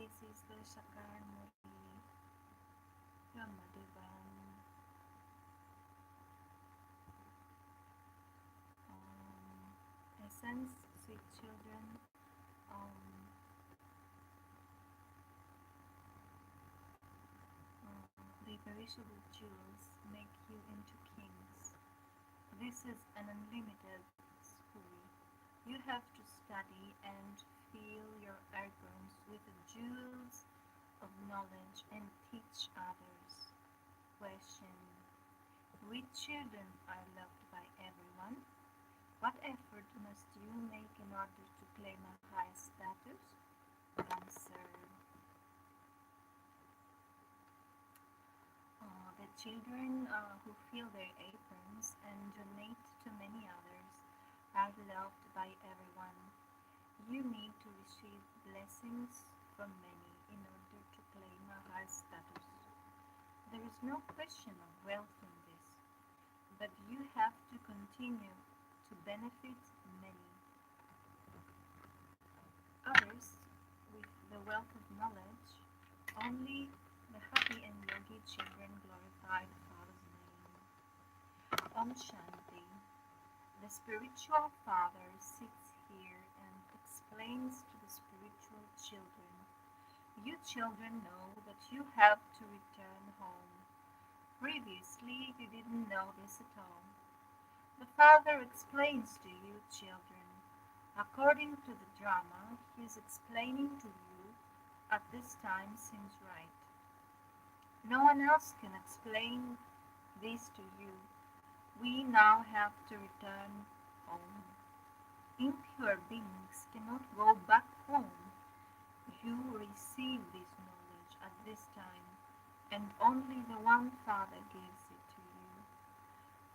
This is the Shakar Muri from Madhuban. Essence, sweet children. The perishable jewels make you into kings. This is an unlimited school. You have to study and fill your eardrums with the jewels of knowledge and teach others. Question: which children are loved by everyone? What effort must you make in order to claim a high status? Answer: the children who fill their aprons and donate to many others are loved by everyone. You need to receive blessings from many in order to claim a high status. There is no question of wealth in this, but you have to continue to benefit many others with the wealth of knowledge. Only the happy and yogi children glorify the Father's name. Om Shanti. The spiritual father sits here and explains to the spiritual children. You children know that you have to return home. Previously, you didn't know this at all. The father explains to you children. According to the drama, he is explaining to you at this time seems right. No one else can explain this to you. We now have to return home. Impure beings cannot go back home. You receive this knowledge at this time, and only the one Father gives it to you.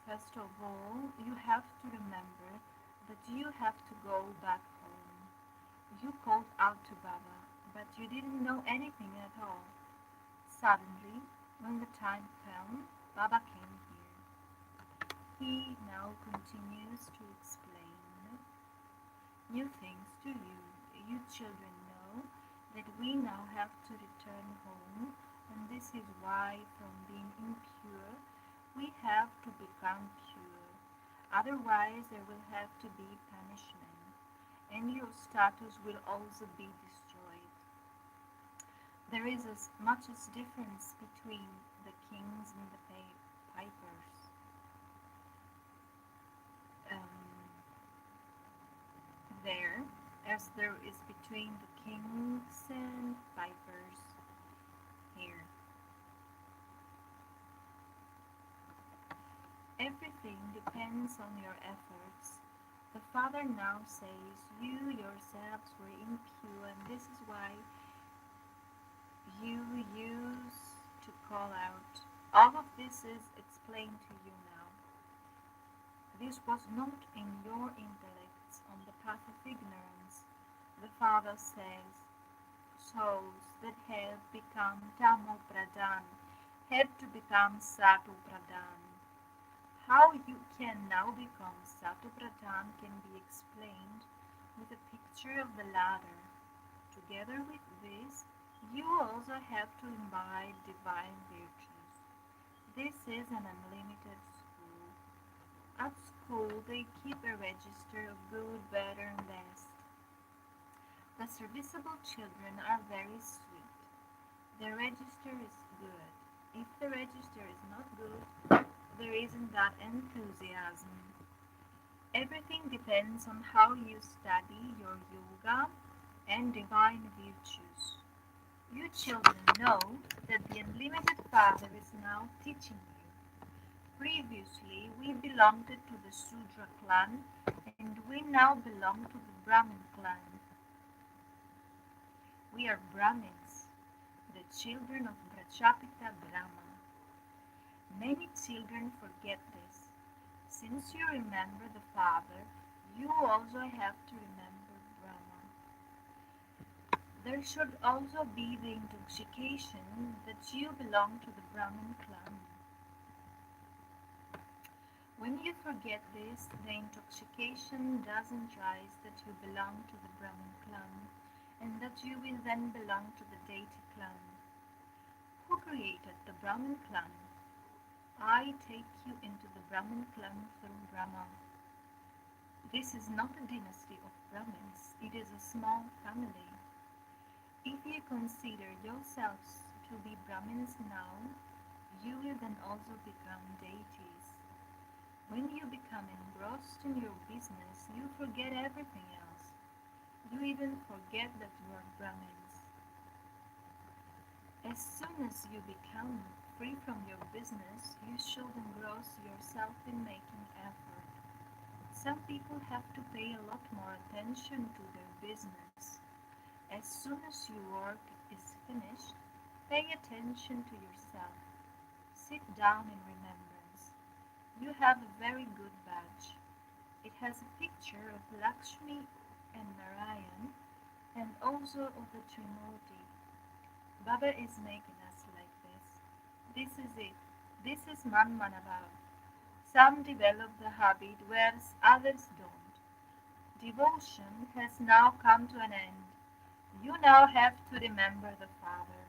First of all, you have to remember that you have to go back home. You called out to Baba, but you didn't know anything at all. Suddenly, when the time came, Baba came here. He now continues to explain new things to you. You children know that we now have to return home, and this is why from being impure we have to become pure. Otherwise, there will have to be punishment, and your status will also be destroyed. There is as much as difference between the kings and the pipers. Um, there, as there is between the kings and pipers here. Everything depends on your efforts. The Father now says, you yourselves were impure, and this is why you used to call out. All of this is explained to you now. This was not in your intellects on the path of ignorance. The Father says, souls that have become Tamo Pradhan had to become Satu Pradhan. How you can now become Satu Pradhan can be explained with a picture of the ladder. Together with this, you also have to imbibe divine virtues. This is an unlimited school. At school, they keep a register of good, better, and best. The serviceable children are very sweet. The register is good. If the register is not good, there isn't that enthusiasm. Everything depends on how you study your yoga and divine virtues. You children know that the Unlimited Father is now teaching you. Previously, we belonged to the Sudra clan, and we now belong to the Brahmin clan. We are Brahmins, the children of Prajapita Brahma. Many children forget this. Since you remember the Father, you also have to remember Brahma. There should also be the intoxication that you belong to the Brahmin clan. When you forget this, the intoxication doesn't rise that you belong to the Brahmin clan, and that you will then belong to the deity clan. Who created the Brahmin clan? I take you into the Brahmin clan through Brahma. This is not a dynasty of Brahmins, it is a small family. If you consider yourselves to be Brahmins now, you will then also become deities. When you become engrossed in your business, you forget everything else. You even forget that you are Brahmins. As soon as you become free from your business, you should engross yourself in making effort. Some people have to pay a lot more attention to their business. As soon as your work is finished, pay attention to yourself. Sit down in remembrance. You have a very good badge. It has a picture of Lakshmi and Narayan and also of the Trimurti. Baba is making us like this. This is it. This is Manmanabhav. Some develop the habit whereas others don't. Devotion has now come to an end. You now have to remember the Father.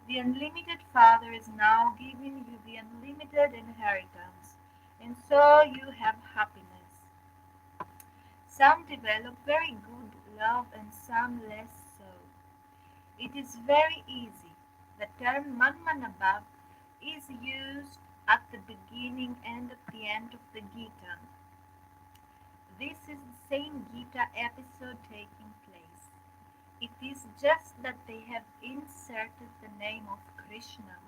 The unlimited Father is now giving you the unlimited inheritance, and so you have happiness. Some develop very good love and some less so. It is very easy. The term Manmanabhav is used at the beginning and at the end of the Gita. This is the same Gita episode taking place. It is just that they have inserted the name of Krishna.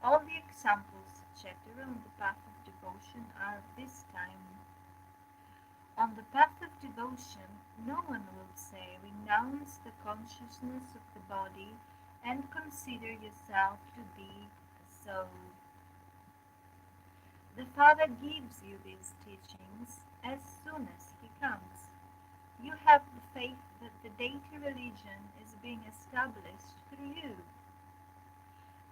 All the examples chattered on the path of devotion are of this time. On the path of devotion, no one will say renounce the consciousness of the body and consider yourself to be a soul. The Father gives you these teachings as soon as He comes. You have the faith that the deity religion is being established through you.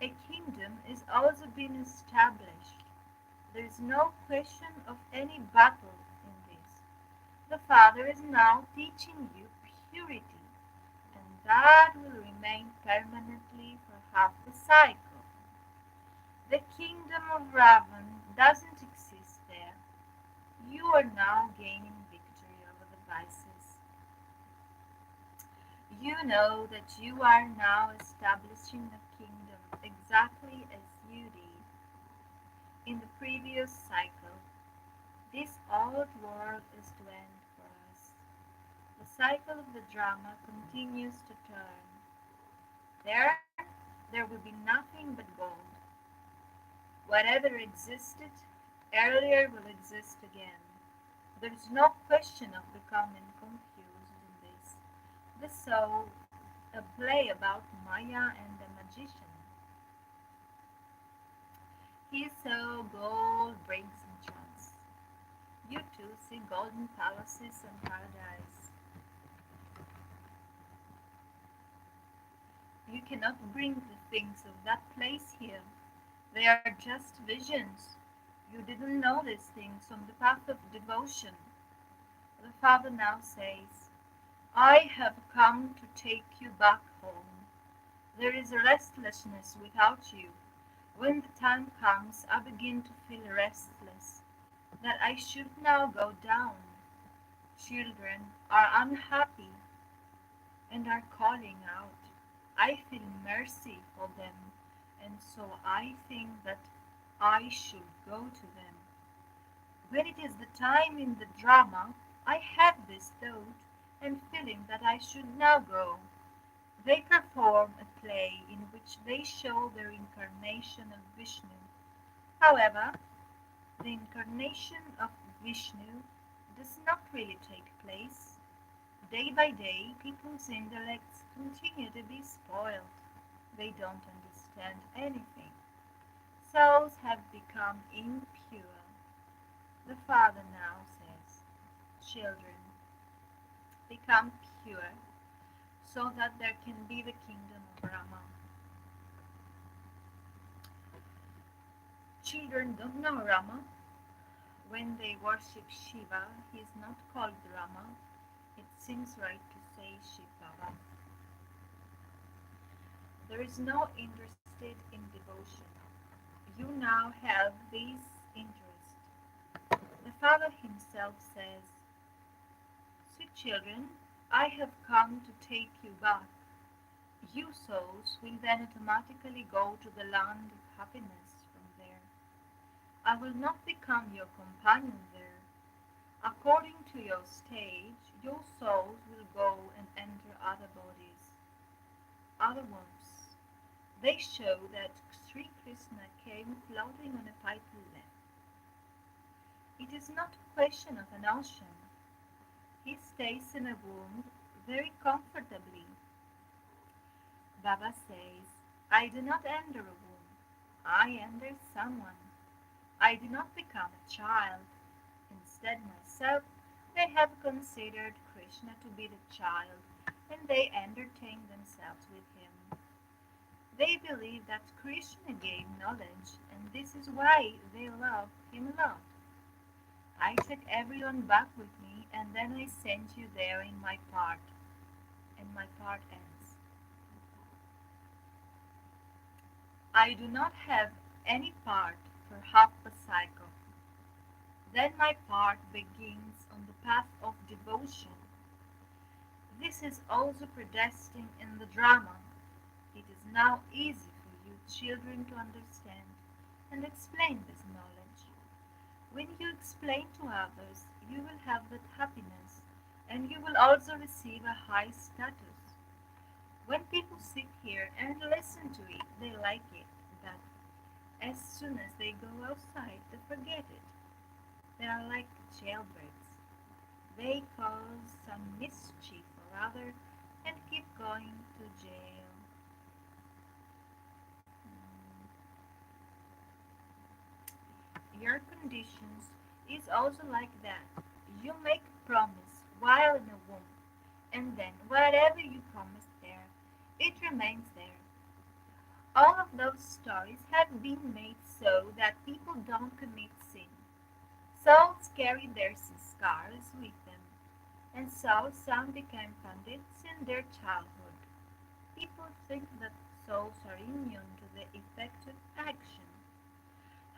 A kingdom is also being established. There is no question of any battle in this. The Father is now teaching you purity, and that will remain permanently for half the cycle. The kingdom of Ravan doesn't exist there. You are now gaining victory over the vices. You know that you are now establishing a kingdom exactly as you did in the previous cycle. This old world is to end for us. The cycle of the drama continues to turn. There will be nothing but gold. Whatever existed earlier will exist again. There is no question of becoming confused in this. The soul, a play about Maya and the magician. He saw gold rings and trance. You too see golden palaces and paradise. You cannot bring the things of that place here. They are just visions. You didn't know these things on the path of devotion. The Father now says, I have come to take you back home. There is a restlessness without you. When the time comes, I begin to feel restless, that I should now go down. Children are unhappy and are calling out. I feel mercy for them, and so I think that I should go to them. When it is the time in the drama, I have this thought and feeling that I should now go. They perform a play in which they show their incarnation of Vishnu. However, the incarnation of Vishnu does not really take place. Day by day, people's intellects continue to be spoiled. They don't understand anything. Souls have become impure. The Father now says, children, become pure so that there can be the kingdom of Rama. Children don't know Rama. When they worship Shiva, he is not called Rama. It seems right to say Shiv Baba. There is no interested in devotion. You now have this interest. The Father himself says, "Sweet children, I have come to take you back." You souls will then automatically go to the land of happiness from there. I will not become your companion there. According to your stage, your souls will go and enter other bodies, other wombs. They show that Sri Krishna came floating on a pipal lip. It is not a question of an ocean. He stays in a womb very comfortably. Baba says, "I do not enter a womb. I enter someone. I do not become a child. Instead, myself, they have considered Krishna to be the child, and they entertain themselves with him. They believe that Krishna gave knowledge, and this is why they love him a lot. I take everyone back with me, and then I send you there in my part, and my part ends. I do not have any part for half a cycle. Then my part begins on the path of devotion. This is also predestined in the drama. It is now easy for you children to understand and explain this knowledge. When you explain to others, you will have that happiness, and you will also receive a high status. When people sit here and listen to it, they like it, but as soon as they go outside, they forget it. They are like jailbirds. They cause some mischief or other and keep going to jail. Your conditions is also like that. You make a promise while in a womb, and then whatever you promise there, it remains there. All of those stories have been made so that people don't commit sin. Souls carry their scars with them, and so some became pandits in their childhood. People think that souls are immune to the effect of action.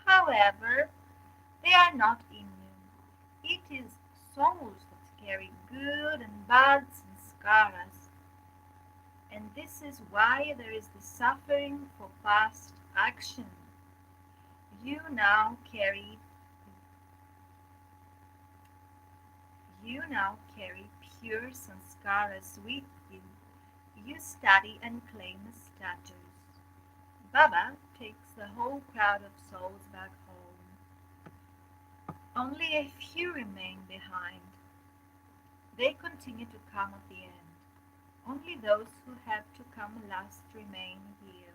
However, they are not immune. It is souls that carry good and bad sanskaras, and this is why there is the suffering for past action. You now carry you now carry pure sanskaras with you. You study and claim a status. Baba takes the whole crowd of souls back home. Only a few remain behind. They continue to come at the end. Only those who have to come last remain here.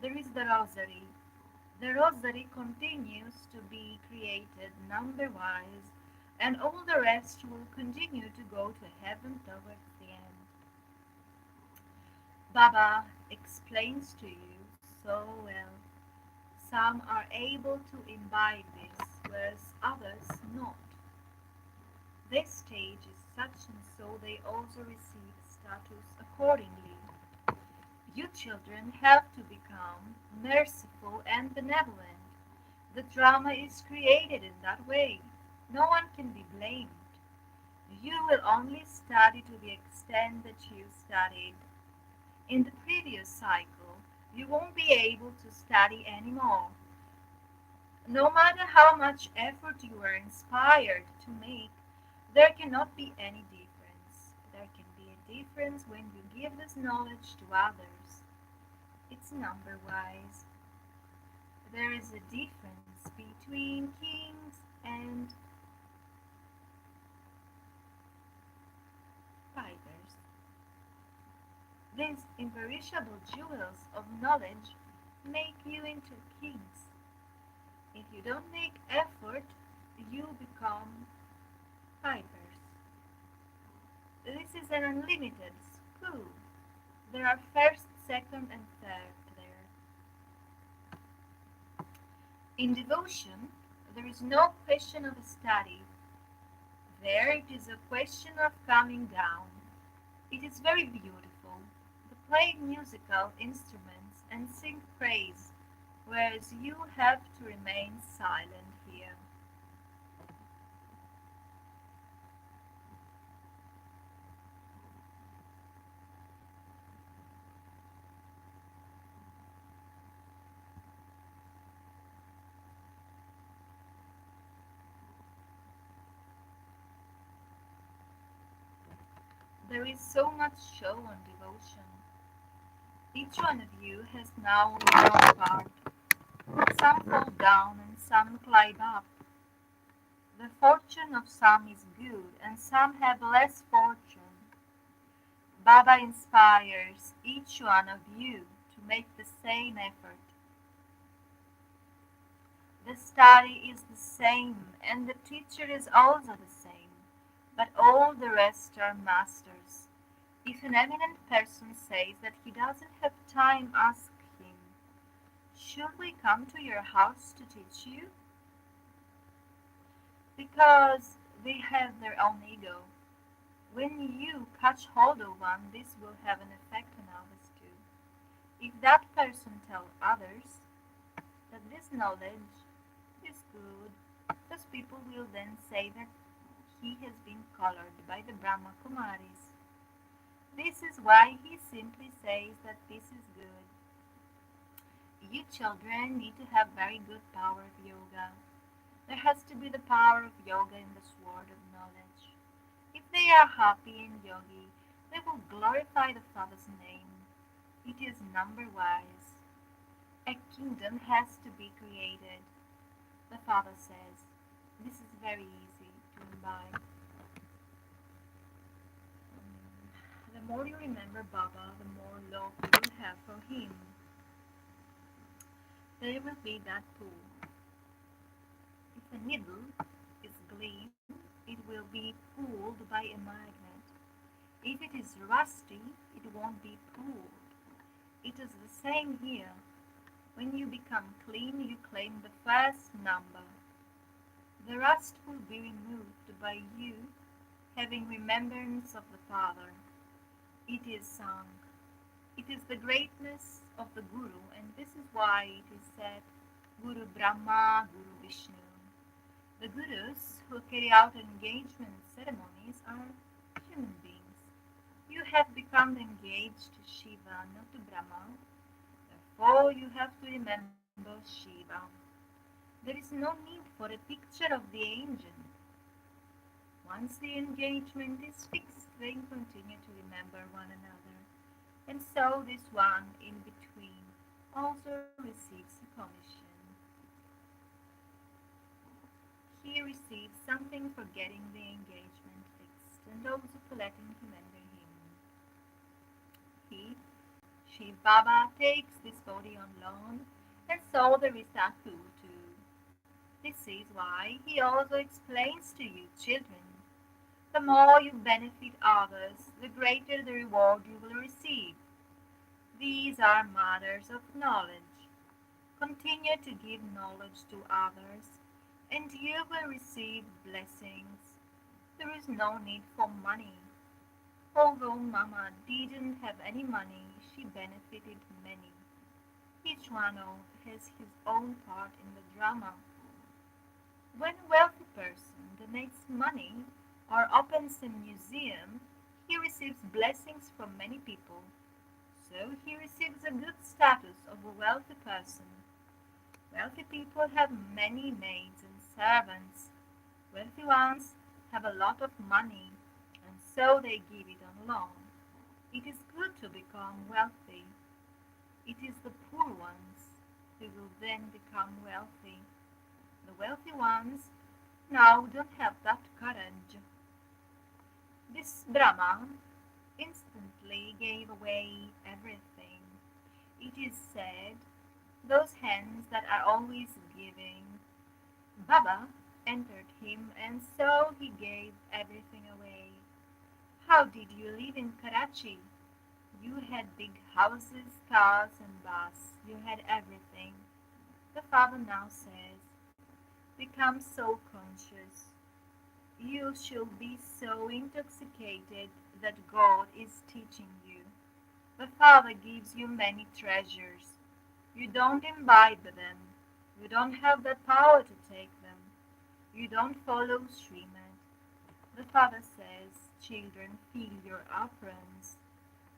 There is the rosary. The rosary continues to be created number-wise, and all the rest will continue to go to heaven towards the end. Baba explains to you so well. Some are able to imbibe this, whereas others not. This stage is such, and so they also receive status accordingly. You children have to become merciful and benevolent. The drama is created in that way. No one can be blamed. You will only study to the extent that you studied. In the previous cycle, you won't be able to study anymore. No matter how much effort you are inspired to make, there cannot be any difference. There can be a difference when you give this knowledge to others. It's number wise. There is a difference between kings and fighters. These imperishable jewels of knowledge make you into kings. If you don't make effort, you become fighters. This is an unlimited school. There are first, second, and third there. In devotion, there is no question of study. There it is a question of coming down. It is very beautiful. The play musical instruments, and sing praise, whereas you have to remain silent here. There is so much show on devotion. Each one of you has now your own part. Some fall down and some climb up. The fortune of some is good and some have less fortune. Baba inspires each one of you to make the same effort. The study is the same and the teacher is also the same, but all the rest are masters. If an eminent person says that he doesn't have time, ask him, should we come to your house to teach you? Because they have their own ego. When you catch hold of one, this will have an effect on others too. If that person tells others that this knowledge is good, those people will then say that he has been colored by the Brahma Kumaris. This is why he simply says that this is good. You children need to have very good power of yoga. There has to be the power of yoga in the sword of knowledge. If they are happy in yogi, they will glorify the Father's name. It is number wise. A kingdom has to be created. The Father says, this is very easy to imbibe. The more you remember Baba, the more love you will have for him. There will be that pull. If a needle is gleam, it will be pulled by a magnet. If it is rusty, it won't be pulled. It is the same here. When you become clean, you claim the first number. The rust will be removed by you having remembrance of the Father. It is sung. It is the greatness of the Guru, and this is why it is said Guru Brahma, Guru Vishnu. The Gurus who carry out engagement ceremonies are human beings. You have become engaged to Shiva, not to Brahma. Therefore, you have to remember Shiva. There is no need for a picture of the angel. Once the engagement is fixed, they continue to remember one another. And so this one in between also receives a commission. He receives something for getting the engagement fixed and also for letting him enter him. He, Shiv Baba, takes this body on loan, and so there is that too. This is why he also explains to you, children, the more you benefit others, the greater the reward you will receive. These are matters of knowledge. Continue to give knowledge to others, and you will receive blessings. There is no need for money. Although Mama didn't have any money, she benefited many. Each one has his own part in the drama. When a wealthy person donates money or opens a museum, he receives blessings from many people. So he receives a good status of a wealthy person. Wealthy people have many maids and servants. Wealthy ones have a lot of money, and so they give it on loan. It is good to become wealthy. It is the poor ones who will then become wealthy. The wealthy ones now don't have that courage. This Brahma instantly gave away everything. It is said, those hands that are always giving. Baba entered him, and so he gave everything away. How did you live in Karachi? You had big houses, cars, and bus. You had everything. The father now says, become so conscious. You should be so intoxicated that God is teaching you. The Father gives you many treasures. You don't imbibe them. You don't have the power to take them. You don't follow Srimad. The Father says, children, fill your aprons.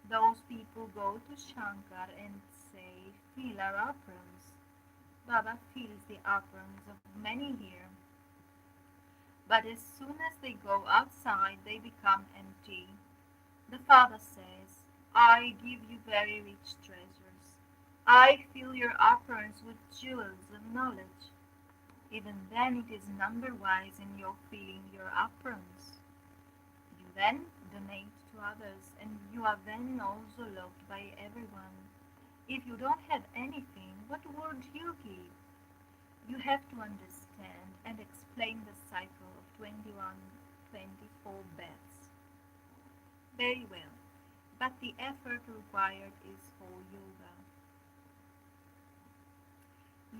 Those people go to Shankar and say, fill our aprons. Baba fills the aprons of many here. But as soon as they go outside, they become empty. The Father says, I give you very rich treasures. I fill your aprons with jewels of knowledge. Even then it is number-wise in your filling your aprons. You then donate to others, and you are then also loved by everyone. If you don't have anything, what would you give? You have to understand and explain the cycle of 21, 24 births. Very well, but the effort required is for yoga.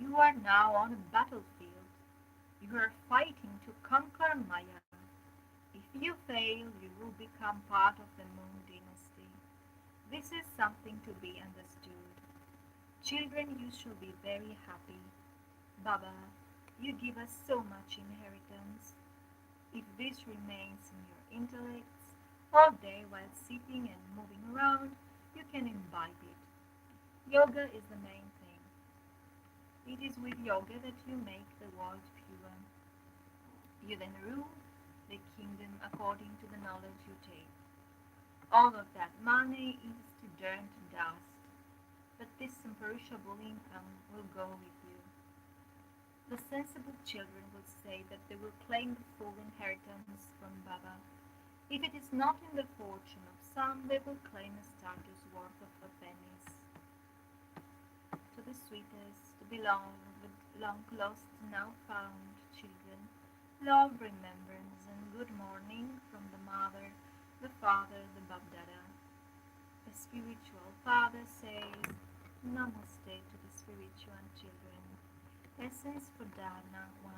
You are now on a battlefield. You are fighting to conquer Maya. If you fail, you will become part of the Moon dynasty. This is something to be understood. Children, you should be very happy. Baba, you give us so much inheritance. If this remains in your intellects all day while sitting and moving around, you can imbibe it. Yoga is the main thing. It is with yoga that you make the world pure. You then rule the kingdom according to the knowledge you take. All of that money is to turn to dust, but this imperishable income will go with you. The sensible children will say that they will claim the full inheritance from Baba. If it is not in the fortune of some, they will claim a starter's worth of pennies. To the sweetest, the beloved, long lost, now found children, love, remembrance, and good morning from the Mother, the Father, the Babdada. The spiritual Father says, Namaste to the spiritual children. Essence for Dharna 1.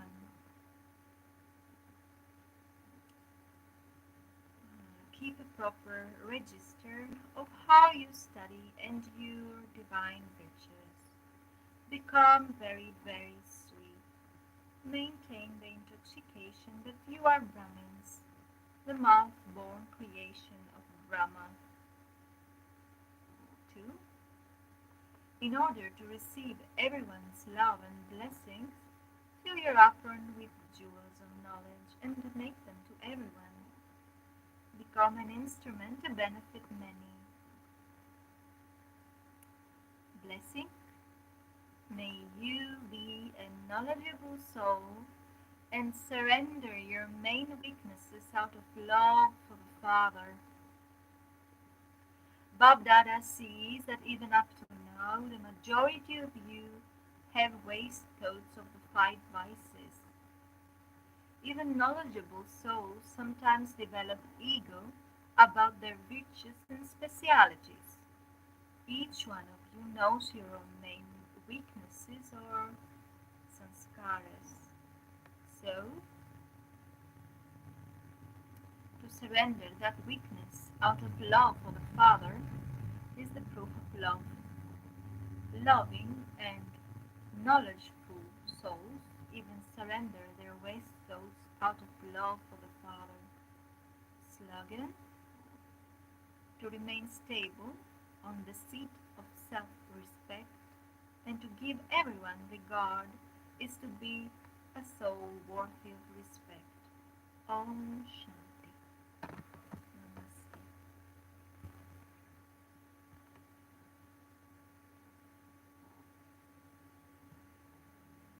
Keep a proper register of how you study and your divine virtues. Become very, very sweet. Maintain the intoxication that you are Brahmins, the mouth-born creation of Brahma. 2. In order to receive everyone's love and blessings, fill your apron with jewels of knowledge and donate them to everyone. Become an instrument to benefit many. Blessing. May you be a knowledgeable soul and surrender your main weaknesses out of love for the Father. Babdada sees that even up to now, the majority of you have waste thoughts of the 5 vices. Even knowledgeable souls sometimes develop ego about their virtues and specialities. Each one of you knows your own main weaknesses or sanskaras. So, to surrender that weakness out of love for the Father is the proof of love. Loving and knowledgeful souls even surrender their waste thoughts out of love for the Father. Slogan: to remain stable on the seat of self-respect and to give everyone regard is to be a soul worthy of respect. Om Shanti.